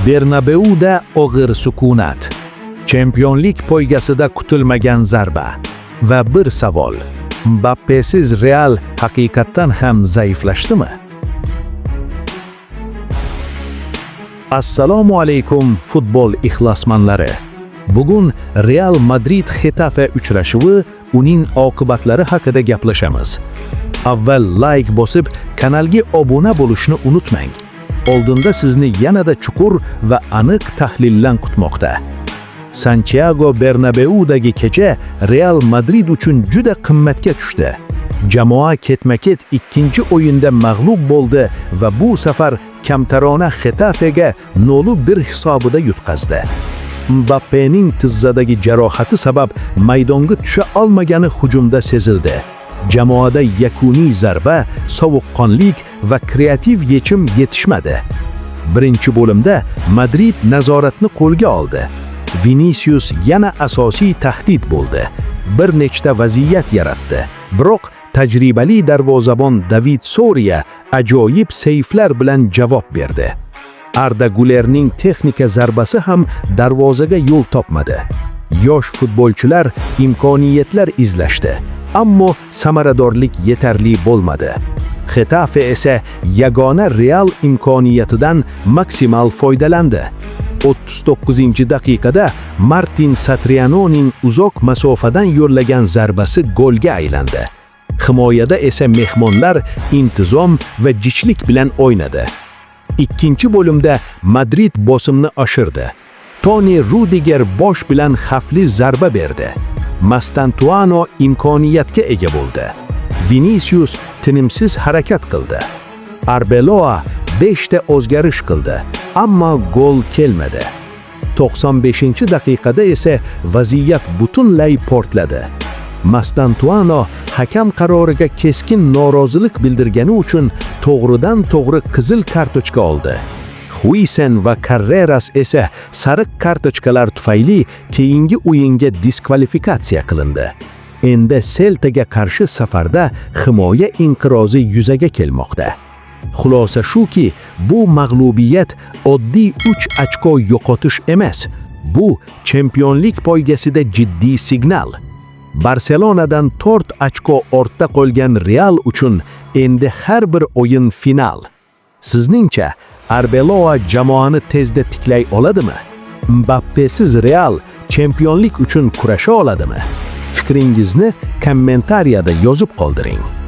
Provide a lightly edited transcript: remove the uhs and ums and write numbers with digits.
Bernabeuda og'ir sukunat. Chempionlik poygasida kutilmagan zarba. Va bir savol. Mbappesiz Real haqiqatdan ham zaiflashdimi? Assalomu alaykum futbol ixlosmandlari. Bugun Real Madrid Getafe uchrashuvi, uning oqibatlari haqida gaplashamiz. Avval like bosib, kanalga obuna bo'lishni unutmang. Oldinda sizni yanada chuqur va aniq tahlillar kutmoqda. Santiago Bernabeudagi kecha Real Madrid uchun juda qimmatga tushdi. Jamoa ketma-ket ikkinchi o'yinda mag'lub bo'ldi va bu safar kamtarona Getafega 0-1 hisobida yutqazdi. Mbappening tizzadagi jarohati sabab maydonga tusha olmagani hujumda sezildi. Jamoada yakuniy zarba, sovuqqonlik va kreativ yechim yetishmadi. Birinchi bo'limda Madrid nazoratni qo'lga oldi. Vinicius yana asosiy tahdid bo'ldi. Bir nechta vaziyat yaratdi. Biroq tajribali darvozabon David Soria ajoyib seyflar bilan javob berdi. Arda Gülerning texnika zarbasi ham darvozaga yo'l topmadi. Yosh futbolchilar imkoniyatlar izlashdi, ammo samaradorlik yetarli bo'lmadi. Getafe esa yagona Real imkoniyatidan maksimal foydalandi. 39-daqiqada Martin Satrianoning uzoq masofadan yo'llagan zarbasi golga aylandi. Himoyada esa mehmonlar intizom va jichlik bilan o'ynadi. Ikkinchi bo'limda Madrid bosimni oshirdi. Toni Rudiger bosh bilan xavfli zarba berdi. Mastantuano imkoniyatga ega bo'ldi. Vinicius tinimsiz harakat qildi. Arbeloa 5 ta o'zgarish qildi, ammo gol kelmadi. 95-daqiqada esa vaziyat butunlay portladi. Mastantuano hakam qaroriga keskin norozilik bildirgani uchun to'g'ridan-to'g'ri qizil kartochka oldi. Huijsen va Carreras esa sariq kartochkalar tufayli keyingi o'yinga diskvalifikatsiya qilindi. Endi Celtaga qarshi safarda himoya inqirozi yuzaga kelmoqda. Xulosa shuki, bu mag'lubiyat oddiy 3 ochko yo'qotish emas. Bu chempionlik poygasida jiddiy signal. Barselonadan 4 ochko ortda qolgan Real uchun endi har bir o'yin final. Sizningcha Arbeloa jamoani tezda tiklay oladimi? Mbappesiz Real chempionlik uchun kurasha oladimi? Fikringizni kommentariyada yozib qoldiring.